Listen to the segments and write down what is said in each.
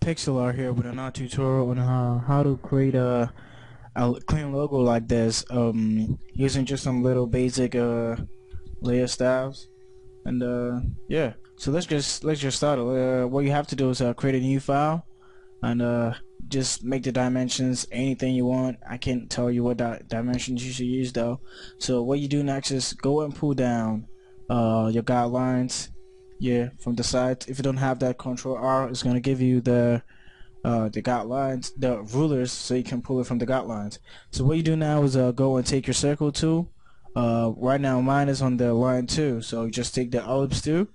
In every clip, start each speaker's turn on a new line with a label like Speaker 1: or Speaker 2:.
Speaker 1: Pixel art here with another tutorial on how to create a clean logo like this using just some little basic layer styles. And yeah, so let's just start. What you have to do is create a new file and just make the dimensions anything you want. I can't tell you what dimensions you should use though. So what you do next is go and pull down your guidelines, yeah, from the side. If you don't have that, Control R is going to give you the guidelines, the rulers, so you can pull it from the guidelines. So what you do now is go and take your circle tool. Right now mine is on the line 2, so you just take the ellipse tool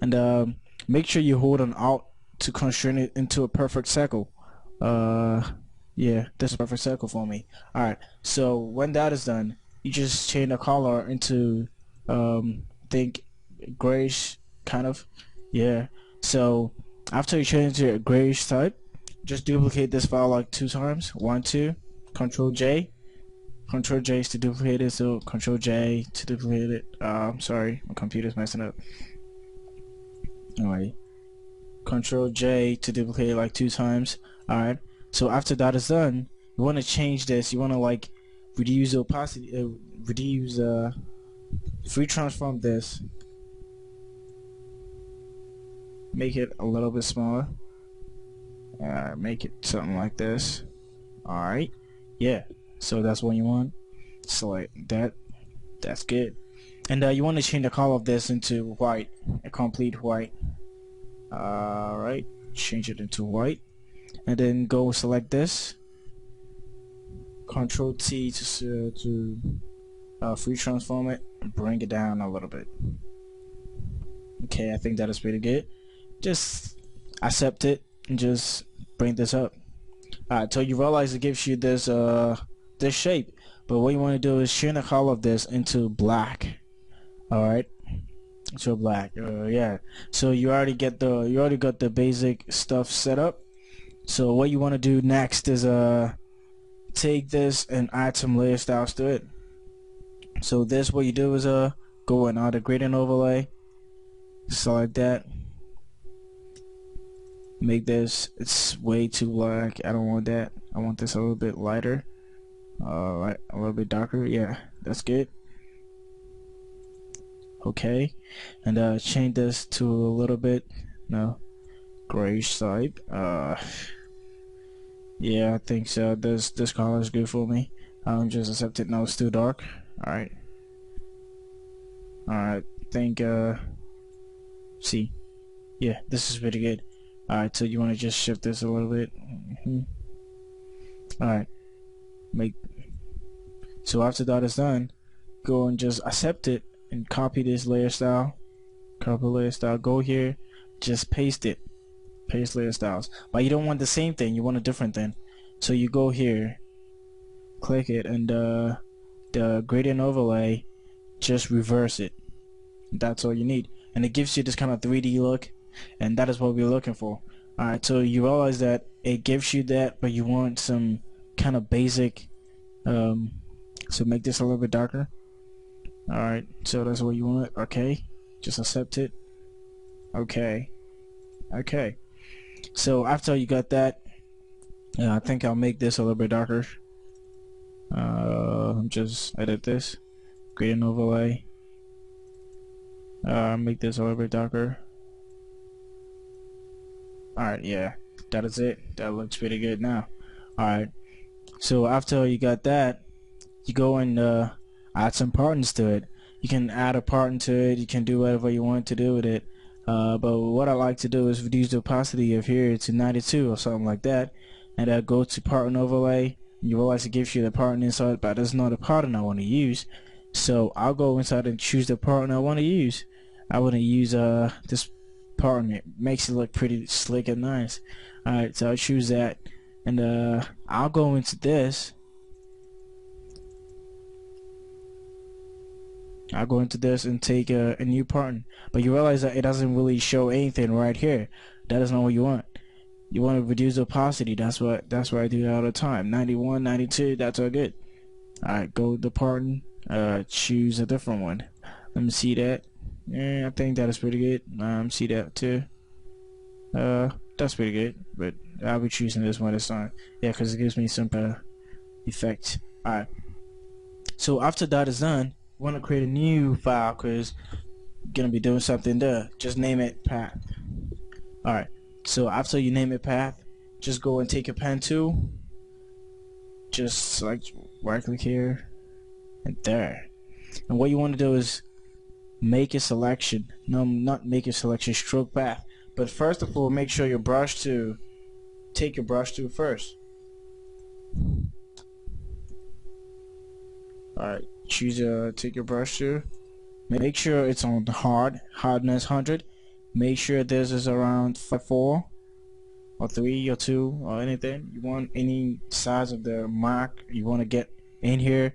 Speaker 1: and make sure you hold on Alt to constrain it into a perfect circle. Yeah, that's a perfect circle for me. Alright, so when that is done, you just change the color into think grayish kind of, yeah. So after you change to a grayish type, just duplicate this file like 2 times. 1, 2, Control J. Control J is to duplicate it, so Control J to duplicate it. I'm sorry, my computer's messing up. Alright, Control J to duplicate it like 2 times. Alright, so after that is done, you want to change this. You want to like reduce the opacity, free transform this, make it a little bit smaller. Make it something like this. Alright, yeah, so that's what you want. Select that. That's good. And you want to change the color of this into white, a complete white. Alright, change it into white, and then go select this. Control T to free transform it and bring it down a little bit. Okay, I think that is pretty good. Just accept it and just bring this up. Alright, so you realize it gives you this this shape, but what you want to do is change the color of this into black. Alright, into black. Yeah, so you already got the basic stuff set up. So what you want to do next is take this and add some layer styles to it. So this, what you do is go and add a gradient overlay, select that, make this, it's way too black, I don't want that, I want this a little bit lighter, right, a little bit darker. Yeah, that's good. Okay, and change this to a little bit, no, grayish type. Yeah, I think so. This color is good for me. Just accept it. No, it's too dark. Alright, think see, yeah, this is pretty good. Alright, so you want to just shift this a little bit. Alright, so after that is done, go and just accept it and copy this layer style. Copy layer style, go here, just paste it. Paste layer styles, but you don't want the same thing, you want a different thing. So you go here, click it, and the gradient overlay, just reverse it. That's all you need, and it gives you this kind of 3D look, and that is what we're looking for. Alright, so you realize that it gives you that, but you want some kind of basic, so make this a little bit darker. Alright, so that's what you want. Okay, just accept it. Okay, so after you got that, I think I'll make this a little bit darker. Just edit this, gradient overlay, make this a little bit darker. Alright, yeah, that is it. That looks pretty good now. Alright, so after you got that, you go and add some partings to it. You can add a parting to it, you can do whatever you want to do with it. But what I like to do is reduce the opacity of here to 92 or something like that, and go to parting overlay. You realize it gives you the parting inside, but that's not the parting I want to use. So I'll go inside and choose the parting I want to use. I want to use this parting. It makes it look pretty slick and nice. Alright, so I'll choose that, and I'll go into this. I'll go into this and take a new parting, but you realize that it doesn't really show anything right here. That is not what you want. You want to reduce the opacity. That's what I do that all the time. 91, 92, that's all good. Alright, go to parting, choose a different one. Let me see that. Yeah, I think that is pretty good. See that too. that's pretty good, but I'll be choosing this one this time. Yeah, because it gives me some effect. Alright, so after that is done, you want to create a new file because you're going to be doing something there. Just name it path. Alright, so after you name it path, just go and take your pen tool, just select right click here and there. And what you want to do is make a selection. No, not make a selection, stroke path. But first of all, make sure your brush tool, take your brush tool first. Alright, choose take your brush tool. Make sure it's on hardness 100. Make sure this is around 4 or 3 or 2 or anything. You want any size of the mark you want to get in here.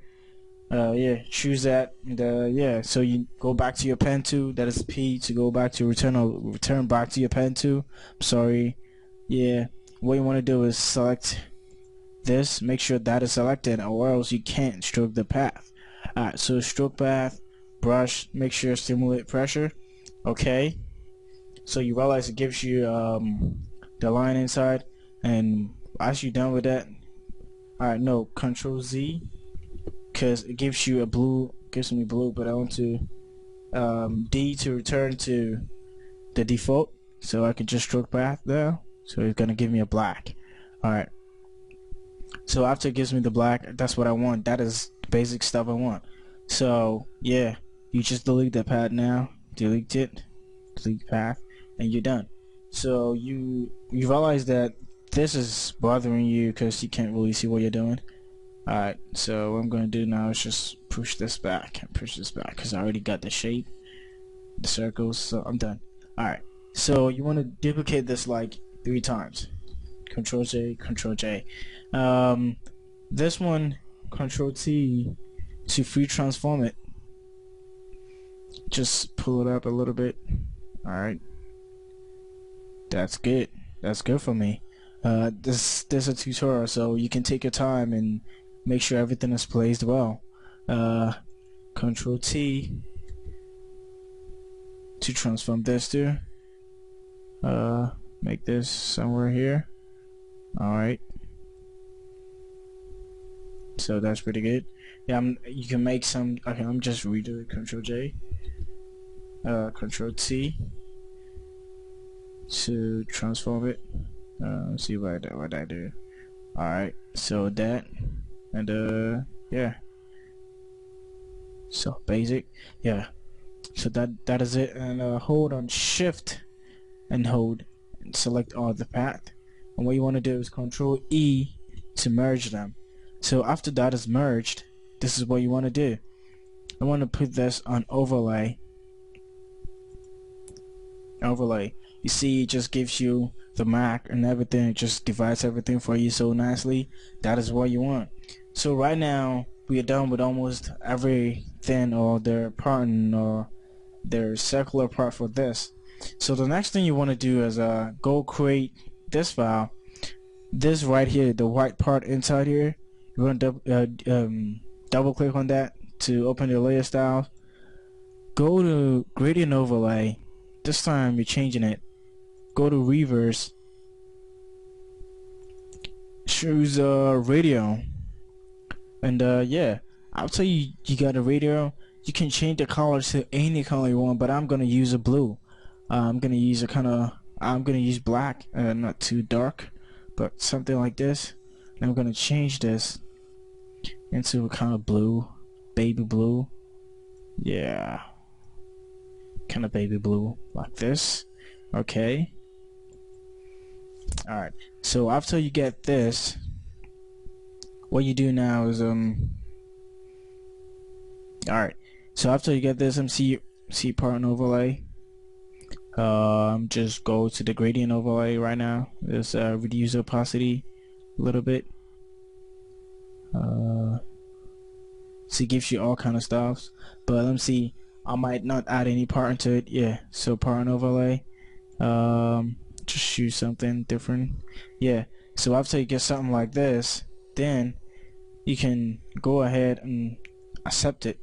Speaker 1: Yeah, choose that. And, yeah, so you go back to your pen tool. That is P to go back to return, or return back to your pen tool. Sorry. Yeah, what you want to do is select this. Make sure that is selected, or else you can't stroke the path. Alright, so stroke path, brush. Make sure stimulate pressure. Okay. So you realize it gives you the line inside, and as you're done with that, alright, no, Control Z. Because it gives you a blue, gives me blue, but I want to D to return to the default, so I can just stroke path there. So it's gonna give me a black. Alright, so after it gives me the black, that's what I want. That is the basic stuff I want. So yeah, you just delete the path now, delete it, delete path, and you're done. So you realize that this is bothering you because you can't really see what you're doing. Alright, so what I'm going to do now is just push this back and push this back because I already got the shape, the circles, so I'm done. Alright, so you want to duplicate this like 3 times. Control J, Control J. This one, Control T to free transform it. Just pull it up a little bit. Alright, that's good. That's good for me. This is a tutorial, so you can take your time and make sure everything is placed well. Control T to transform this to make this somewhere here. Alright, so that's pretty good. Yeah, you can make some. Okay, I'm just redo it. Control J, Control T to transform it. Let's see what I do. Alright, so that, and yeah, so basic, yeah, so that is it. And hold on shift and hold and select all the path, and what you want to do is Control E to merge them. So after that is merged, this is what you want to do. I want to put this on overlay. You see, it just gives you the map and everything. It just divides everything for you so nicely. That is what you want. So right now we are done with almost everything, or their pattern or their circular part for this. So the next thing you want to do is go create this file. This right here, the white part inside here, you want to double click on that to open the layer style. Go to gradient overlay. This time you're changing it. Go to reverse, choose radio, and yeah, after you got a radio, you can change the color to any color you want, but I'm gonna use a blue. I'm gonna use black, not too dark, but something like this. And I'm gonna change this into a kind of blue, baby blue. Yeah, kind of baby blue like this. Okay. Alright, so after you get this, what you do now is alright, so after you get this see part and overlay, just go to the gradient overlay right now. Just reduce opacity a little bit. So it gives you all kind of stuff, but let me see, I might not add any part into it. Yeah, so part and overlay, just choose something different. Yeah, so after you get something like this, then you can go ahead and accept it.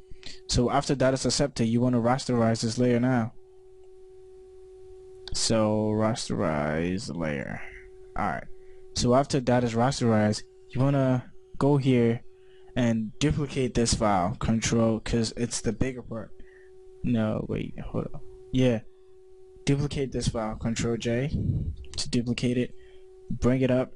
Speaker 1: So after that is accepted, you want to rasterize this layer now. So rasterize layer. Alright. So after that is rasterized, you wanna go here and duplicate this file. Control, cause it's the bigger part. No, wait, hold on. Yeah. Duplicate this file. Control J to duplicate it. Bring it up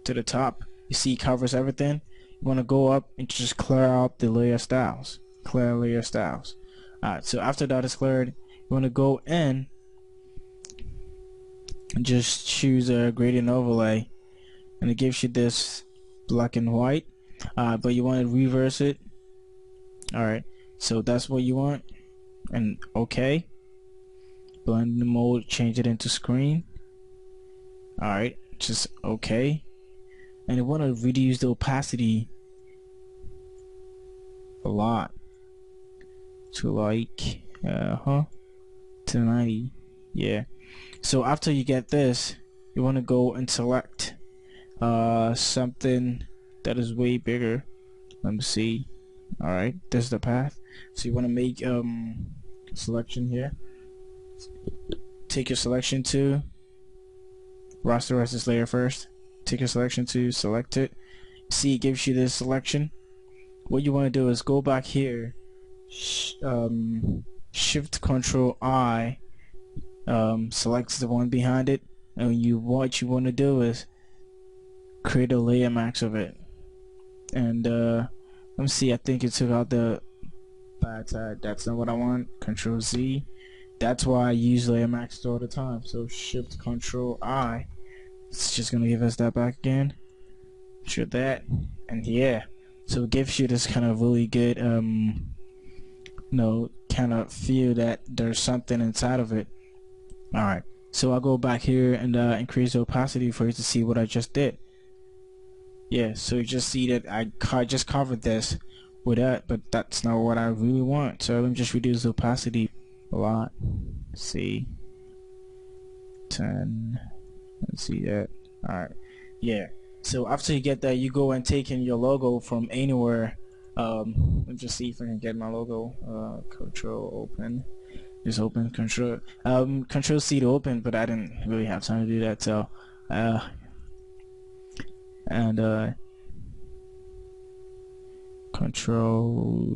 Speaker 1: to the top. You see it covers everything. You wanna go up and just clear out the layer styles. Clear layer styles. Alright, so after that is cleared, you wanna go in and just choose a gradient overlay, and it gives you this black and white, but you want to reverse it. Alright, so that's what you want, and okay. Blend mode, change it into screen. Alright, just okay. And you want to reduce the opacity a lot to like to 90. Yeah. So after you get this, you want to go and select something that is way bigger. Let me see. Alright, this is the path. So you want to make selection here. Take your selection to rasterize this layer first. Take your selection to select it. See, it gives you this selection. What you want to do is go back here, Shift Control I, selects the one behind it, and what you want to do is create a layer max of it. And let me see, I think it took out the bad side. That's not what I want. Control Z. That's why I use layer max all the time. So Shift Control I. It's just gonna give us that back again. Sure that, and yeah. So it gives you this kind of really good kind of feel that there's something inside of it. Alright, so I'll go back here and increase the opacity for you to see what I just did. Yeah, so you just see that I just covered this with that, but that's not what I really want. So let me just reduce the opacity a lot. Let's see, 10. Let's see that. Alright, yeah. So after you get that, you go and take in your logo from anywhere. Let me just see if I can get my logo. Control open. Just open Control C to open, but I didn't really have time to do that. So Control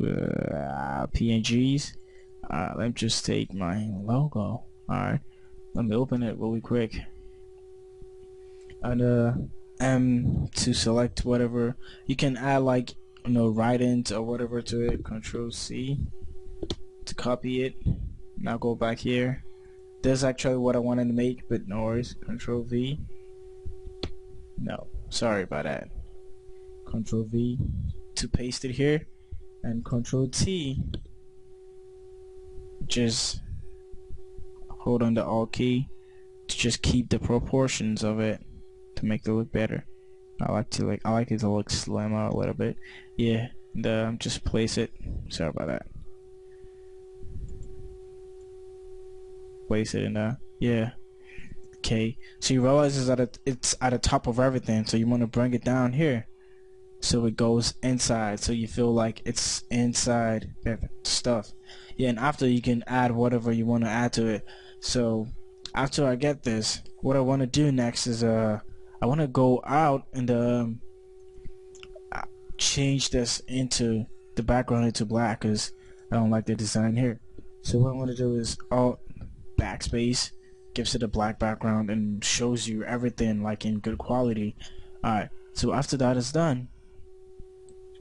Speaker 1: PNGs. Let me just take my logo. Alright, let me open it really quick. And M to select whatever. You can add like write-ins or whatever to it. Control C to copy it. Now go back here. This is actually what I wanted to make, but no worries. Control V. No, sorry about that. Control V to paste it here, and Control T. Just hold on the Alt key to just keep the proportions of it to make it look better. I like it to look slimmer a little bit. Yeah, and just place it. Sorry about that. Place it in there. Yeah. Okay. So you realize it's at the top of everything. So you want to bring it down here, so it goes inside. So you feel like it's inside that stuff. Yeah. And after, you can add whatever you want to add to it. So after I get this, what I want to do next is I want to go out and change this into the background into black, because I don't like the design here. So what I want to do is Alt backspace, gives it a black background and shows you everything like in good quality. Alright, so after that is done,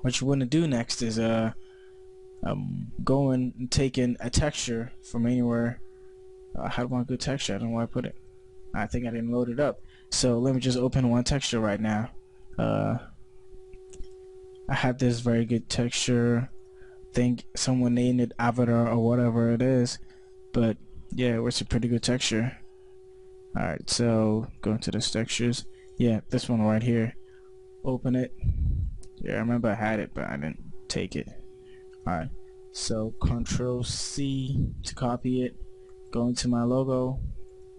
Speaker 1: what you want to do next is going and taking a texture from anywhere. How do I want a good texture? I don't know where I put it. I think I didn't load it up. So let me just open one texture right now. I have this very good texture. Think someone named it Avatar or whatever it is, but yeah, it's a pretty good texture. Alright, so go into the textures. Yeah, this one right here. Open it. Yeah, I remember I had it, but I didn't take it. Alright, so Control C to copy it. Go into my logo.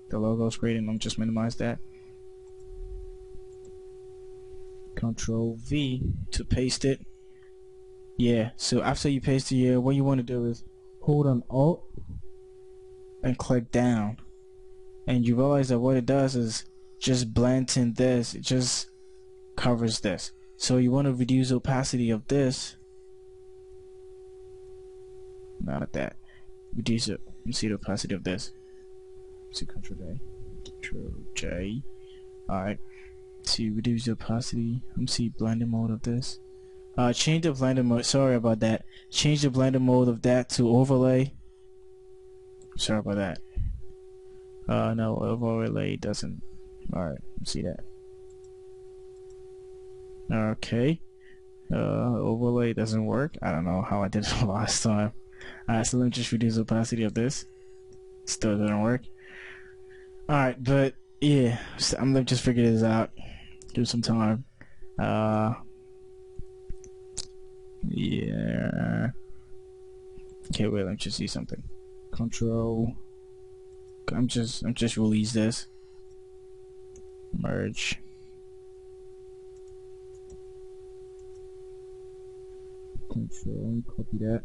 Speaker 1: The logo's great, and I'm just minimize that. Control V to paste it. Yeah, so after you paste it here, what you want to do is hold on Alt and click down. and you realize that what it does is just blends in this, it just covers this. So you want to reduce the opacity of this, not at that, reduce it. You see the opacity of this. See Control J. Alright, to reduce the opacity, let me see blending mode of this. Change the blender mode, sorry about that. Change the blender mode of that to overlay. Sorry about that. No, overlay doesn't. Alright, see that. Okay. Overlay doesn't work. I don't know how I did it last time. Alright, so let me just reduce the opacity of this. Still didn't work. Alright, but yeah, I'm gonna just figure this out. Give some time. Yeah. Okay, wait, let me just see something. Control. I'm just release this. Merge. Control, copy that.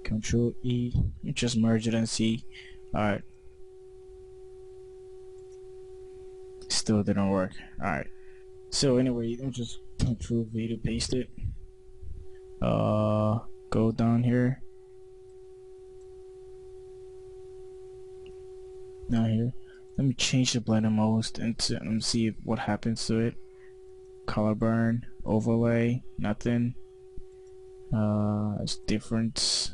Speaker 1: Control E. Just merge it and see. Alright. Still didn't work. Alright. So anyway, I'm just Control V to paste it. Go down here. Now here. Let me change the blender mode and let me see what happens to it. Color burn, overlay, nothing. It's different.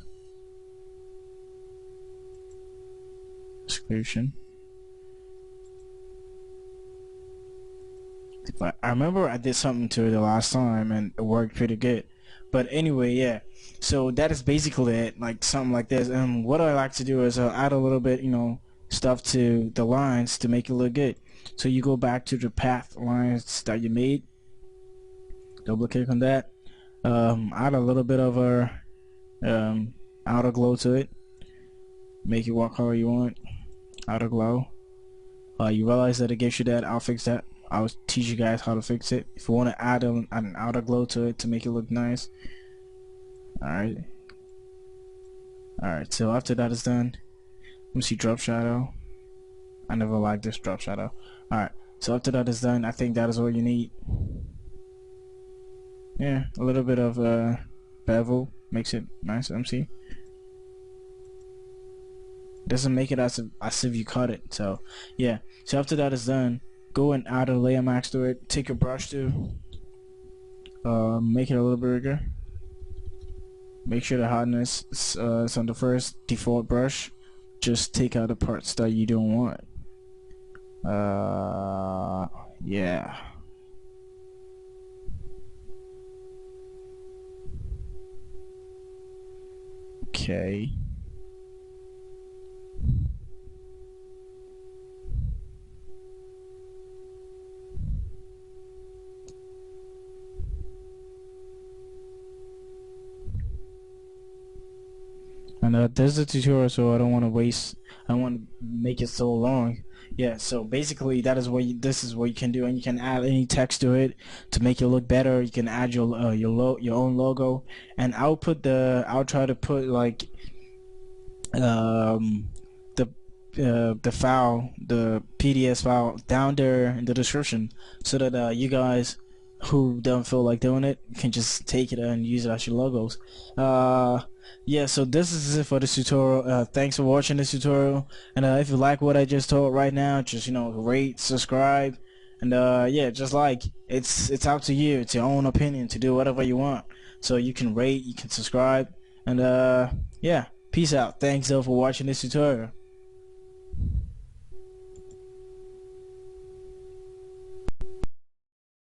Speaker 1: Exclusion. But I remember I did something to it the last time and it worked pretty good. But anyway, yeah. So that is basically it, like something like this. And what I like to do is add a little bit, stuff to the lines to make it look good. So you go back to the path lines that you made. Double click on that. Add a little bit of a outer glow to it. Make it what color you want. Outer glow. You realize that it gives you that. I'll fix that. I'll teach you guys how to fix it. If you want to add an outer glow to it to make it look nice. Alright. Alright, so after that is done, let me see drop shadow. I never liked this drop shadow. Alright, so after that is done, I think that is all you need. Yeah, a little bit of bevel makes it nice, MC. Doesn't make it as if you cut it. So yeah, so after that is done, go and add a layer mask to it. Take your brush to make it a little bigger. Make sure the hardness is on the first default brush. Just take out the parts that you don't want. Yeah. Okay. And there's a tutorial, so I don't want to waste. I want to make it so long. Yeah, so basically that is what this is what you can do, and you can add any text to it to make it look better. You can add your own logo, and I'll try to put like the file, the PDS file down there in the description, so that you guys who don't feel like doing it can just take it and use it as your logos. Yeah, so this is it for this tutorial. Thanks for watching this tutorial, and if you like what I just told right now, just rate, subscribe, and yeah, just like it's up to you. It's your own opinion to do whatever you want. So you can rate, you can subscribe, and yeah, peace out. Thanks though for watching this tutorial.